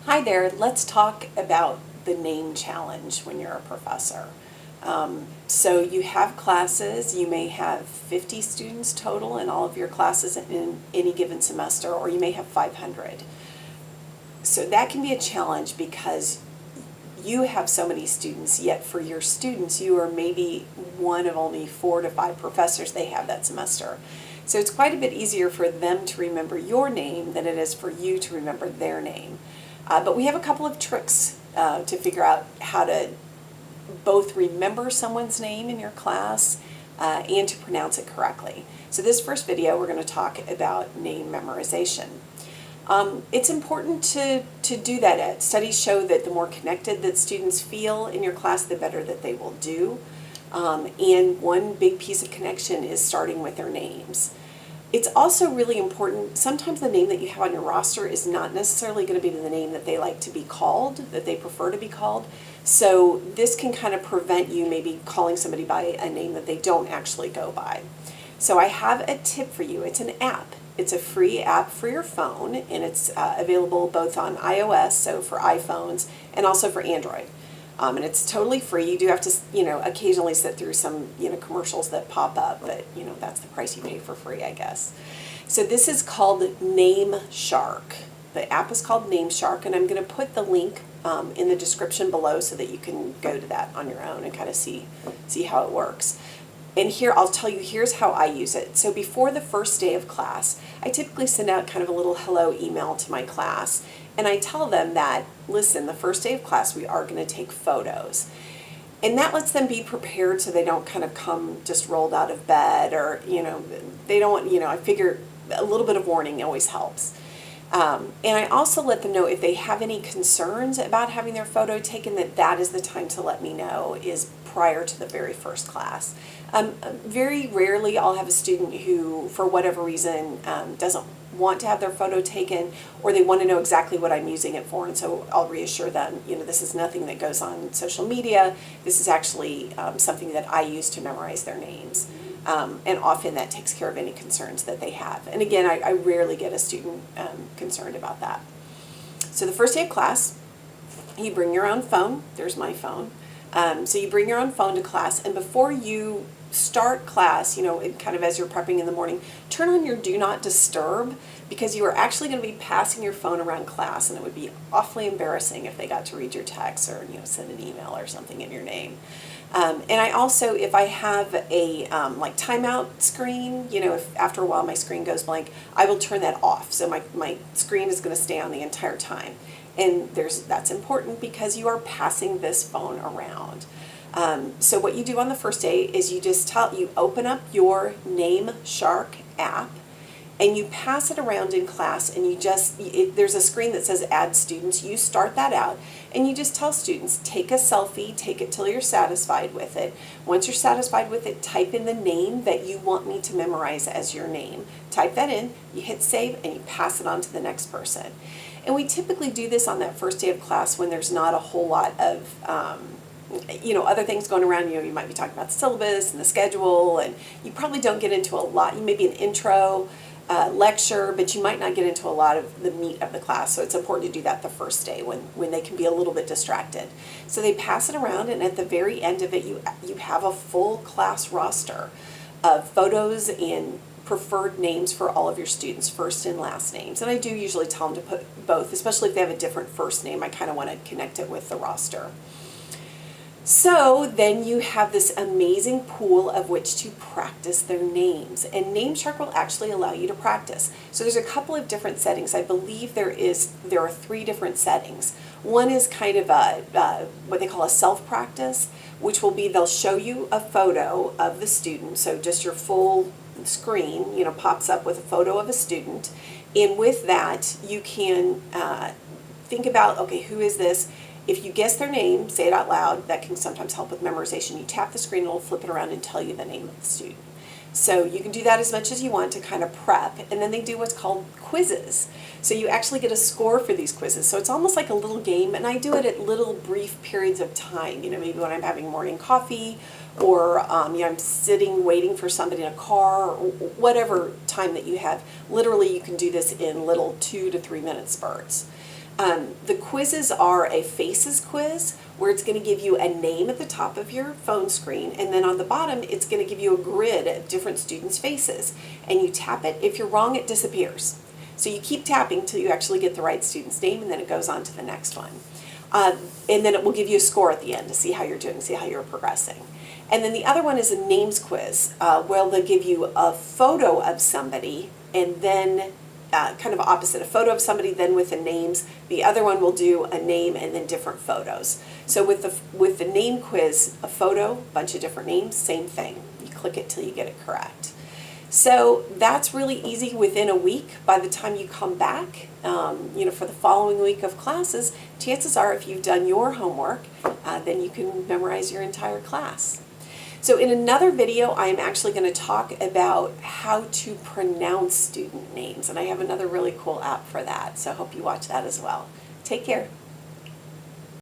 Hi there, let's talk about the name challenge when you're a professor. So you have classes, you may have 50 students total in all of your classes in any given semester, or you may have 500. So that can be a challenge because you have so many students, yet for your students you are maybe one of only 4 to 5 professors they have that semester. So it's quite a bit easier for them to remember your name than it is for you to remember their name. But we have a couple of tricks to figure out how to both remember someone's name in your class and to pronounce it correctly. So this first video we're going to talk about name memorization. It's important to do that. Studies show that the more connected that students feel in your class, the better that they will do. And one big piece of connection is starting with their names. It's also really important, sometimes the name that you have on your roster is not necessarily going to be the name that they like to be called, that they prefer to be called. So this can kind of prevent you maybe calling somebody by a name that they don't actually go by. So I have a tip for you. It's an app. It's a free app for your phone, and it's available both on iOS, so for iPhones, and also for Android. And it's totally free. You do have to, occasionally sit through some, commercials that pop up, but, that's the price you pay for free, I guess. So this is called Nameshark. The app is called Nameshark, and I'm going to put the link in the description below so that you can go to that on your own and kind of see how it works. And here, I'll tell you, here's how I use it. So before the first day of class, I typically send out kind of a little hello email to my class. And I tell them that, listen, the first day of class, we are going to take photos. And that lets them be prepared so they don't kind of come just rolled out of bed or, they don't want, I figure a little bit of warning always helps. And I also let them know if they have any concerns about having their photo taken, that is the time to let me know, is prior to the very first class. Very rarely I'll have a student who, for whatever reason, doesn't want to have their photo taken, or they want to know exactly what I'm using it for, and so I'll reassure them, this is nothing that goes on social media. This is actually something that I use to memorize their names. And often that takes care of any concerns that they have. And again, I rarely get a student concerned about that. So the first day of class, you bring your own phone. There's my phone. So you bring your own phone to class, and before you start class, kind of as you're prepping in the morning, turn on your do not disturb, because you are actually going to be passing your phone around class, and it would be awfully embarrassing if they got to read your text or send an email or something in your name. And I also, if I have a like timeout screen, if after a while my screen goes blank, I will turn that off. So my screen is going to stay on the entire time. And that's important because you are passing this phone around. So what you do on the first day is you open up your Nameshark app and you pass it around in class, and there's a screen that says add students. You start that out and you just tell students, take a selfie, take it till you're satisfied with it. Once you're satisfied with it, type in the name that you want me to memorize as your name. Type that in, you hit save, and you pass it on to the next person. And we typically do this on that first day of class when there's not a whole lot of other things going around. You might be talking about the syllabus and the schedule, and you probably don't get into a lot. You maybe an intro lecture, but you might not get into a lot of the meat of the class. So it's important to do that the first day when they can be a little bit distracted. So they pass it around, and at the very end of it, you have a full class roster of photos and preferred names for all of your students' first and last names. And I do usually tell them to put both, especially if they have a different first name. I kind of want to connect it with the roster. So then you have this amazing pool of which to practice their names, and Nameshark will actually allow you to practice. So there's a couple of different settings. I believe there are 3 different settings. One is kind of what they call a self-practice, which will be they'll show you a photo of the student, so just your full screen pops up with a photo of a student, and with that you can think about, okay, who is this? If you guess their name, say it out loud. That can sometimes help with memorization. You tap the screen, it'll flip it around and tell you the name of the student. So you can do that as much as you want to kind of prep. And then they do what's called quizzes. So you actually get a score for these quizzes. So it's almost like a little game, and I do it at little brief periods of time. Maybe when I'm having morning coffee, or I'm sitting waiting for somebody in a car, or whatever time that you have. Literally, you can do this in little 2 to 3 minute spurts. The quizzes are a faces quiz where it's going to give you a name at the top of your phone screen, and then on the bottom it's going to give you a grid of different students' faces, and you tap it. If you're wrong, it disappears. So you keep tapping till you actually get the right student's name, and then it goes on to the next one. And then it will give you a score at the end to see how you're doing, see how you're progressing. And then the other one is a names quiz, where they'll give you a photo of somebody, and then kind of opposite, a photo of somebody, then with the names. The other one will do a name and then different photos. So with the name quiz, a photo, bunch of different names, same thing. You click it till you get it correct. So that's really easy within a week. By the time you come back, for the following week of classes, chances are if you've done your homework, then you can memorize your entire class. So in another video, I am actually going to talk about how to pronounce student names, and I have another really cool app for that, so I hope you watch that as well. Take care.